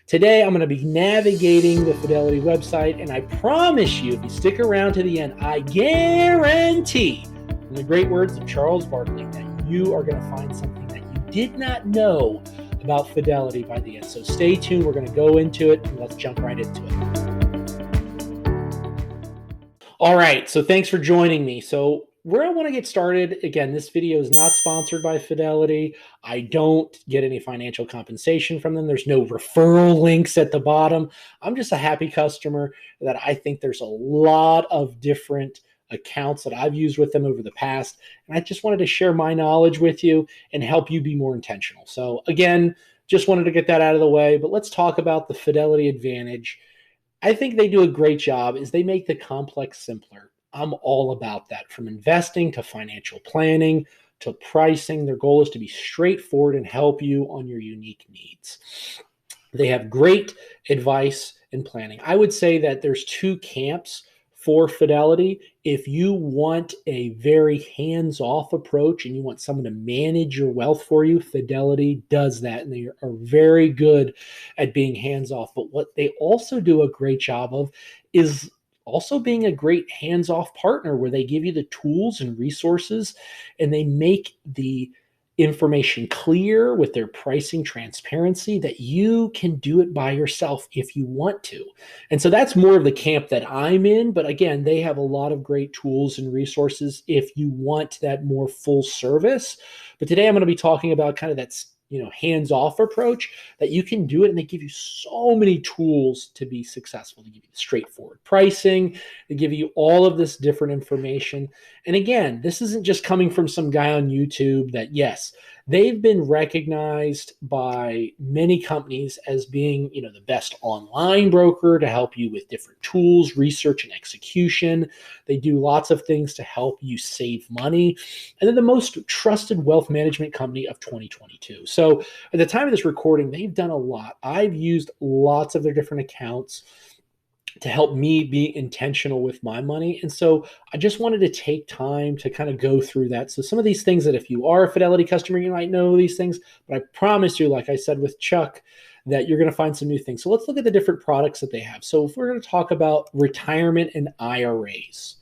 Today, I'm going to be navigating the Fidelity website, and I promise you, if you stick around to the end, I guarantee, in the great words of Charles Barkley, that you are going to find something that you did not know about Fidelity by the end. So stay tuned. We're going to go into it, and let's jump right into it. All right, so thanks for joining me. So where I want to get started, again, this video is not sponsored by Fidelity. I don't get any financial compensation from them. There's no referral links at the bottom. I'm just a happy customer that I think there's a lot of different accounts that I've used with them over the past. And I just wanted to share my knowledge with you and help you be more intentional. So again, just wanted to get that out of the way, but let's talk about the Fidelity Advantage. I think they do a great job is they make the complex simpler. I'm all about that. From investing to financial planning to pricing, their goal is to be straightforward and help you on your unique needs. They have great advice and planning. I would say that there's two camps for Fidelity. If you want a very hands-off approach and you want someone to manage your wealth for you, Fidelity does that, and they are very good at being hands-off. But what they also do a great job of is also being a great hands-off partner, where they give you the tools and resources and they make the information clear with their pricing transparency that you can do it by yourself if you want to. And so that's more of the camp that I'm in. But again, they have a lot of great tools and resources if you want that more full service. But today I'm going to be talking about kind of that hands-off approach that you can do it, and they give you so many tools to be successful. They give you straightforward pricing, they give you all of this different information. And again, this isn't just coming from some guy on YouTube. That, yes, they've been recognized by many companies as being, the best online broker to help you with different tools, research, and execution. They do lots of things to help you save money. And they're the most trusted wealth management company of 2022. So at the time of this recording, they've done a lot. I've used lots of their different accounts to help me be intentional with my money. And so I just wanted to take time to kind of go through that. So some of these things that if you are a Fidelity customer, you might know these things, but I promise you, like I said with Chuck, that you're going to find some new things. So let's look at the different products that they have. So if we're going to talk about retirement and IRAs.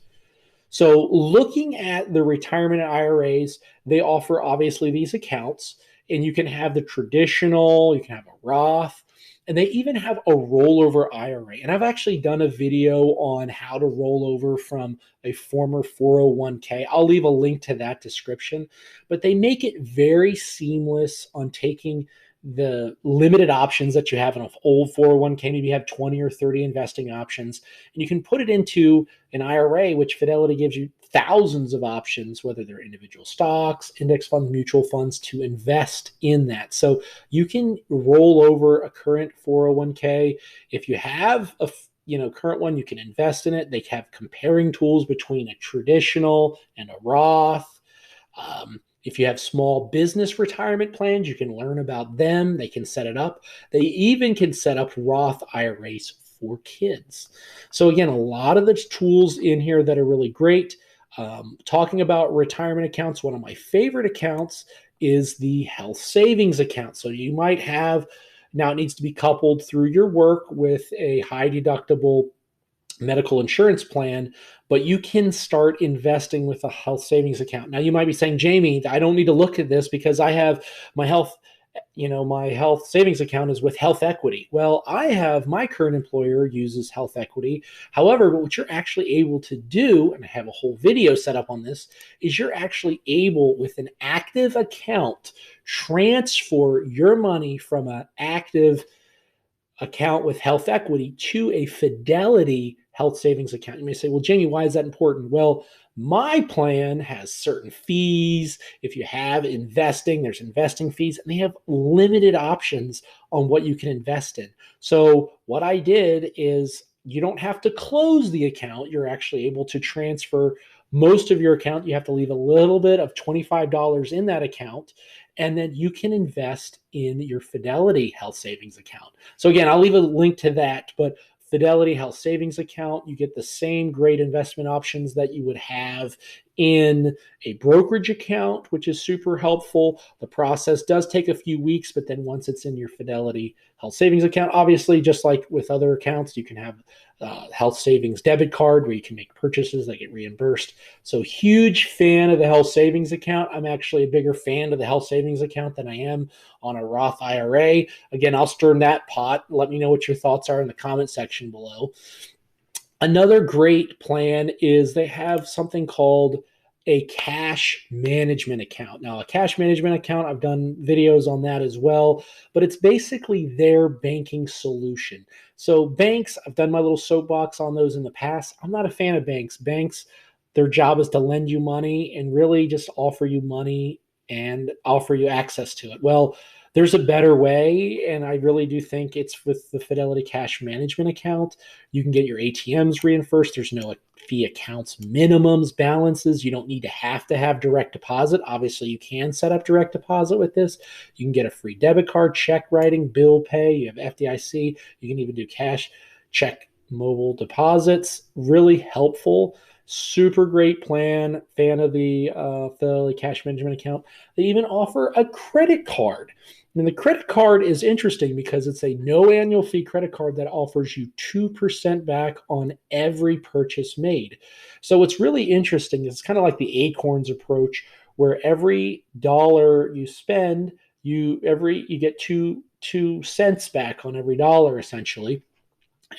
So looking at the retirement and IRAs, they offer obviously these accounts, and you can have the traditional, you can have a Roth, and they even have a rollover IRA. And I've actually done a video on how to roll over from a former 401k. I'll leave a link to that description. But they make it very seamless on taking the limited options that you have in an old 401k. Maybe you have 20 or 30 investing options, and you can put it into an IRA, which Fidelity gives you thousands of options, whether they're individual stocks, index funds, mutual funds, to invest in that. So you can roll over a current 401k. If you have a current one, you can invest in it. They have comparing tools between a traditional and a Roth. If you have small business retirement plans, you can learn about them. They can set it up. They even can set up Roth IRAs for kids. So again, a lot of the tools in here that are really great. Talking about retirement accounts, one of my favorite accounts is the health savings account. So you might have, now it needs to be coupled through your work with a high deductible medical insurance plan, but you can start investing with a health savings account. Now you might be saying, Jamie, I don't need to look at this because I have my health savings account is with Health Equity. Well, my current employer uses Health Equity. However, what you're actually able to do, and I have a whole video set up on this, is you're actually able, with an active account, transfer your money from an active account with Health Equity to a Fidelity health savings account. You may say, well, Jamie, why is that important? Well, my plan has certain fees. If you have investing, there's investing fees, and they have limited options on what you can invest in. So what I did is, you don't have to close the account. You're actually able to transfer most of your account. You have to leave a little bit of $25 in that account, and then you can invest in your Fidelity health savings account. So again, I'll leave a link to that, but Fidelity health savings account, you get the same great investment options that you would have in a brokerage account, which is super helpful. The process does take a few weeks, but then once it's in your Fidelity Health Savings account, obviously, just like with other accounts, you can have health savings debit card where you can make purchases that get reimbursed. So huge fan of the health savings account. I'm actually a bigger fan of the health savings account than I am on a Roth IRA. Again, I'll stir that pot. Let me know what your thoughts are in the comment section below. Another great plan is they have something called a cash management account. Now, a cash management account, I've done videos on that as well, but it's basically their banking solution. So banks, I've done my little soapbox on those in the past. I'm not a fan of banks. Banks, their job is to lend you money and really just offer you money and offer you access to it. Well, there's a better way, and I really do think it's with the Fidelity Cash Management account. You can get your ATMs reimbursed. There's no fee accounts minimums, balances. You don't need to have direct deposit. Obviously, you can set up direct deposit with this. You can get a free debit card, check writing, bill pay. You have FDIC. You can even do cash, check, mobile deposits. Really helpful. Super great plan. Fan of the Fidelity Cash Management account. They even offer a credit card. And the credit card is interesting because it's a no annual fee credit card that offers you 2% back on every purchase made. So what's really interesting is it's kind of like the Acorns approach, where every dollar you spend, you get two cents back on every dollar essentially.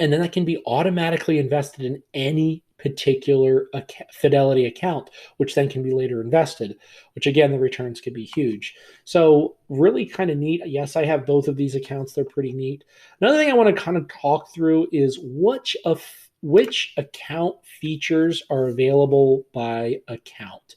And then that can be automatically invested in any particular Fidelity account, which then can be later invested, which again, the returns could be huge. So really kind of neat. Yes, I have both of these accounts. They're pretty neat. Another thing I want to kind of talk through is which account features are available by account.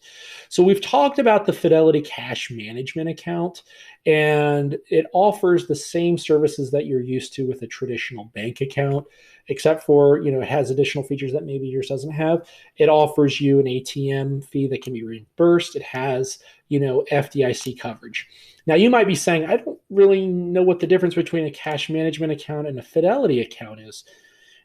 So we've talked about the Fidelity Cash Management account, and it offers the same services that you're used to with a traditional bank account, except for, it has additional features that maybe yours doesn't have. It offers you an ATM fee that can be reimbursed. It has, FDIC coverage. Now, you might be saying, I don't really know what the difference between a cash management account and a Fidelity account is.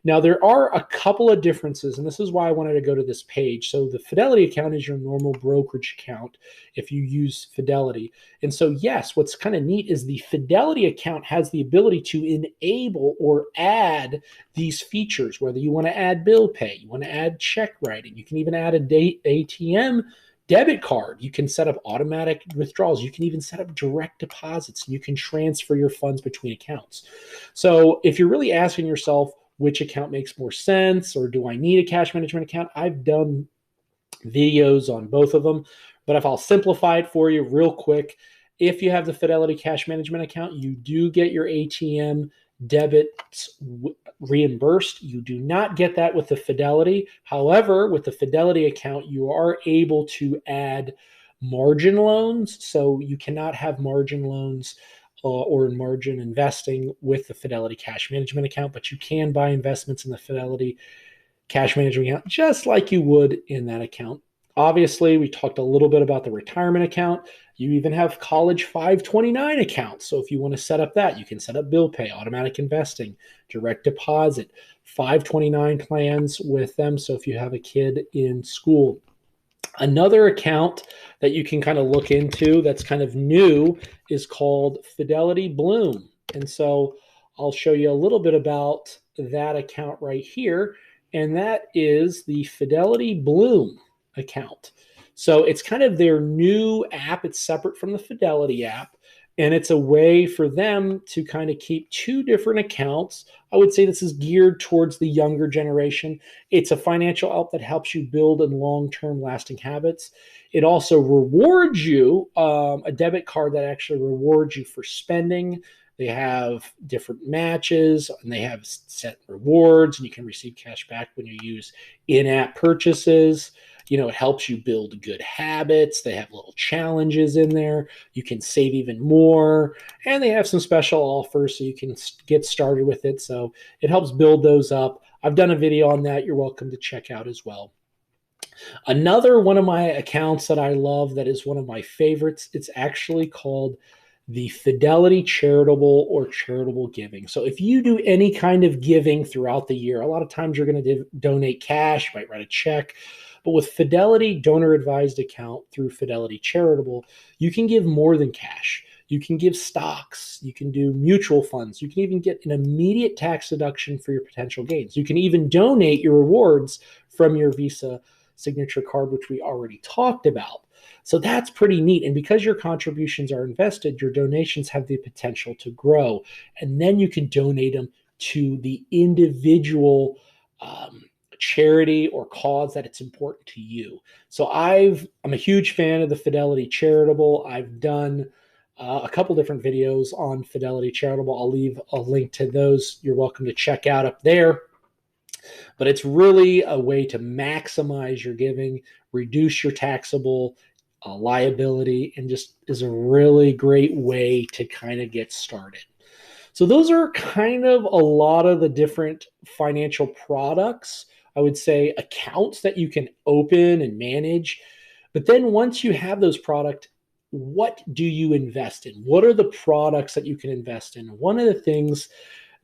Now, there are a couple of differences, and this is why I wanted to go to this page. So the Fidelity account is your normal brokerage account if you use Fidelity. And so, yes, what's kind of neat is the Fidelity account has the ability to enable or add these features, whether you want to add bill pay, you want to add check writing, you can even add a ATM debit card. You can set up automatic withdrawals. You can even set up direct deposits. You can transfer your funds between accounts. So if you're really asking yourself, which account makes more sense, or do I need a cash management account? I've done videos on both of them, but if I'll simplify it for you real quick, if you have the Fidelity Cash Management account, you do get your ATM debits reimbursed. You do not get that with the Fidelity. However, with the Fidelity account, you are able to add margin loans. So you cannot have margin loans or margin investing with the Fidelity Cash Management account, but you can buy investments in the Fidelity Cash Management account just like you would in that account. Obviously, we talked a little bit about the retirement account. You even have college 529 accounts. So if you want to set up that, you can set up bill pay, automatic investing, direct deposit, 529 plans with them. So if you have a kid in school. Another account that you can kind of look into that's kind of new is called Fidelity Bloom. And so I'll show you a little bit about that account right here. And that is the Fidelity Bloom account. So it's kind of their new app. It's separate from the Fidelity app. And it's a way for them to kind of keep two different accounts. I would say this is geared towards the younger generation. It's a financial app that helps you build and long-term lasting habits. It also rewards you a debit card that actually rewards you for spending. They have different matches and they have set rewards, and you can receive cash back when you use in-app purchases. It helps you build good habits. They have little challenges in there. You can save even more. And they have some special offers so you can get started with it. So it helps build those up. I've done a video on that. You're welcome to check out as well. Another one of my accounts that I love that is one of my favorites, it's actually called the Fidelity Charitable or Charitable Giving. So if you do any kind of giving throughout the year, a lot of times you're going to donate cash, you might write a check. But with Fidelity Donor Advised Account through Fidelity Charitable, you can give more than cash. You can give stocks. You can do mutual funds. You can even get an immediate tax deduction for your potential gains. You can even donate your rewards from your Visa Signature card, which we already talked about. So that's pretty neat. And because your contributions are invested, your donations have the potential to grow. And then you can donate them to the individual charity or cause that it's important to you. So I'm a huge fan of the Fidelity Charitable. I've done a couple different videos on Fidelity Charitable. I'll leave a link to those. You're welcome to check out up there. But it's really a way to maximize your giving, reduce your taxable liability, and just is a really great way to kind of get started. So those are kind of a lot of the different financial products, I would say, accounts that you can open and manage. But then once you have those products, what do you invest in? What are the products that you can invest in? One of the things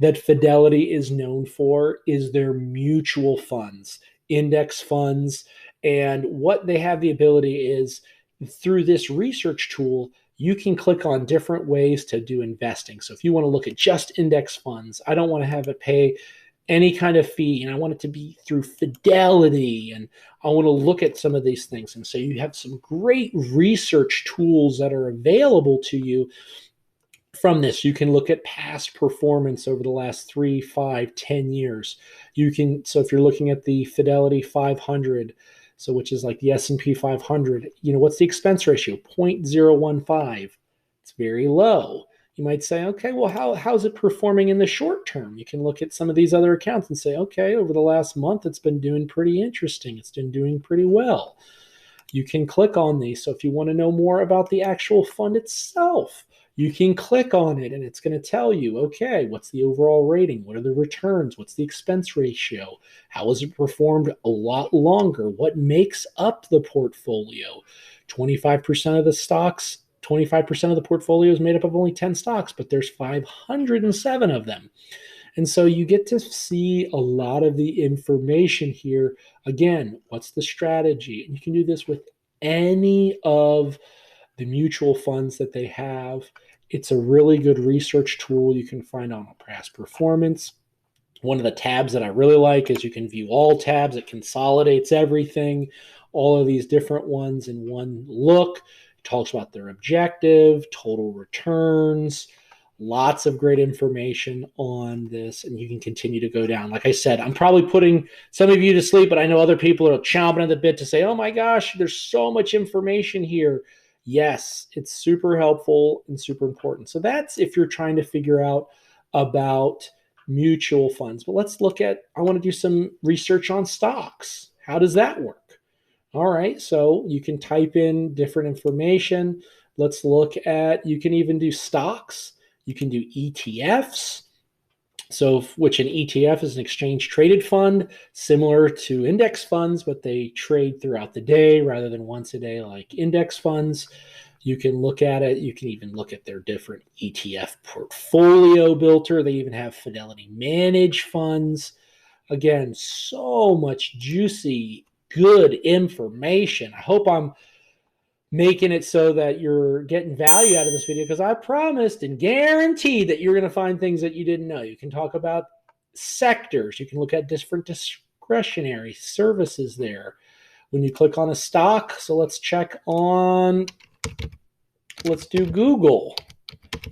that Fidelity is known for is their mutual funds, index funds. And what they have the ability is through this research tool, you can click on different ways to do investing. So if you want to look at just index funds, I don't want to have it pay any kind of fee, and I want it to be through Fidelity, and I want to look at some of these things. And so you have some great research tools that are available to you from this. You can look at past performance over the last 3, 5, 10 years. So if you're looking at the Fidelity 500, so which is like the S&P 500, what's the expense ratio? 0.015. It's very low. You might say, okay, well, how's it performing in the short term? You can look at some of these other accounts and say, okay, over the last month, it's been doing pretty interesting. It's been doing pretty well. You can click on these. So if you want to know more about the actual fund itself, you can click on it and it's going to tell you, okay, what's the overall rating? What are the returns? What's the expense ratio? How has it performed a lot longer? What makes up the portfolio? 25% of the stocks, 25% of the portfolio is made up of only 10 stocks, but there's 507 of them. And so you get to see a lot of the information here. Again, what's the strategy? And you can do this with any of the mutual funds that they have. It's a really good research tool you can find on past performance. One of the tabs that I really like is you can view all tabs. It consolidates everything, all of these different ones in one look. It talks about their objective, total returns, lots of great information on this, and you can continue to go down. Like I said, I'm probably putting some of you to sleep, but I know other people are chomping at the bit to say, oh my gosh, there's so much information here. Yes, it's super helpful and super important. So that's if you're trying to figure out about mutual funds. But let's look at, I want to do some research on stocks. How does that work? All right, so you can type in different information. Let's look at, you can even do stocks. You can do ETFs. So, which an ETF is an exchange traded fund, similar to index funds, but they trade throughout the day rather than once a day like index funds. You can look at it. You can even look at their different ETF portfolio builder. They even have Fidelity managed funds. Again, so much juicy, good information. I hope I'm making it so that you're getting value out of this video, because I promised and guaranteed that you're going to find things that you didn't know. You can talk about sectors. You can look at different discretionary services there. When you click on a stock, so let's do Google.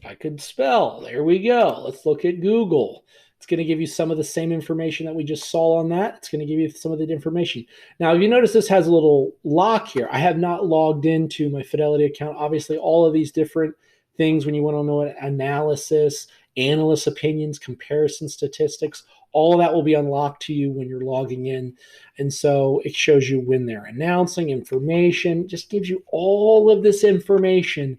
I could spell. There we go. Let's look at Google. It's going to give you some of the same information that we just saw on that. It's going to give you some of the information. Now, if you notice, this has a little lock here. I have not logged into my Fidelity account. Obviously, all of these different things, when you want to know what analysis, analyst opinions, comparison statistics, all of that will be unlocked to you when you're logging in. And so it shows you when they're announcing information, just gives you all of this information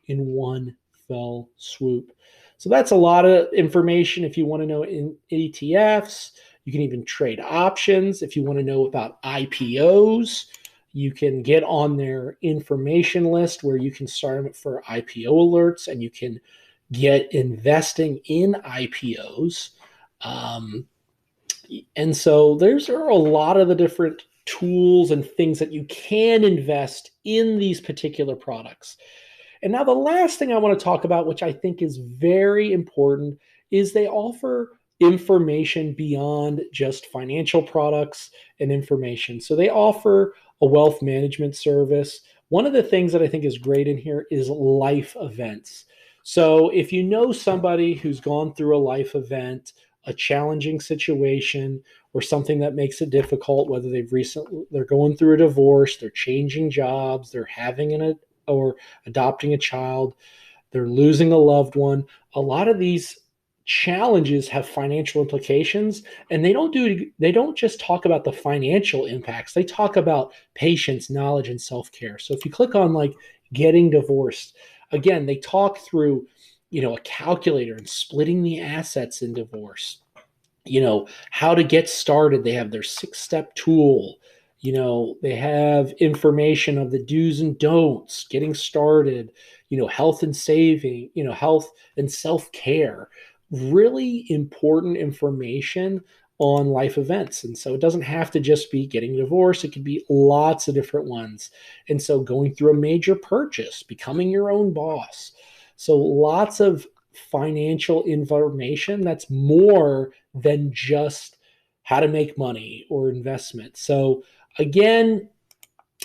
in one fell swoop. So that's a lot of information if you want to know in ETFs. You can even trade options. If you want to know about IPOs, you can get on their information list where you can start them for IPO alerts, and you can get investing in IPOs. And so there's a lot of the different tools and things that you can invest in these particular products. And now the last thing I want to talk about, which I think is very important, is they offer information beyond just financial products and information. So they offer a wealth management service. One of the things that I think is great in here is life events. So if you know somebody who's gone through a life event, a challenging situation, or something that makes it difficult, whether they're going through a divorce, they're changing jobs, they're or adopting a child, they're losing a loved one. A lot of these challenges have financial implications, and they don't just talk about the financial impacts. They talk about patience, knowledge, and self-care. So if you click on like getting divorced, again, they talk through, a calculator and splitting the assets in divorce. How to get started. They have their 6-step tool. They have information of the do's and don'ts, getting started, health and saving, health and self-care. Really important information on life events. And so it doesn't have to just be getting divorced. It could be lots of different ones. And so going through a major purchase, becoming your own boss. So lots of financial information that's more than just how to make money or investment. So again,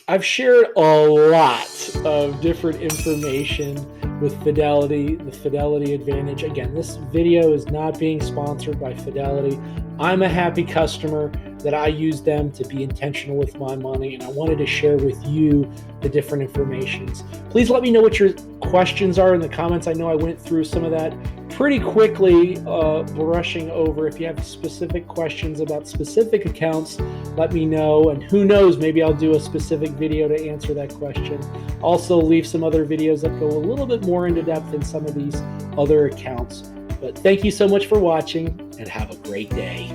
I've shared a lot of different information with Fidelity, the Fidelity Advantage. Again, this video is not being sponsored by Fidelity. I'm a happy customer that I use them to be intentional with my money, and I wanted to share with you the different informations. Please let me know what your questions are in the comments. I know I went through some of that pretty quickly, brushing over. If you have specific questions about specific accounts, let me know, and who knows, maybe I'll do a specific video to answer that question. Also leave some other videos that go a little bit more into depth in some of these other accounts. But thank you so much for watching, and have a great day.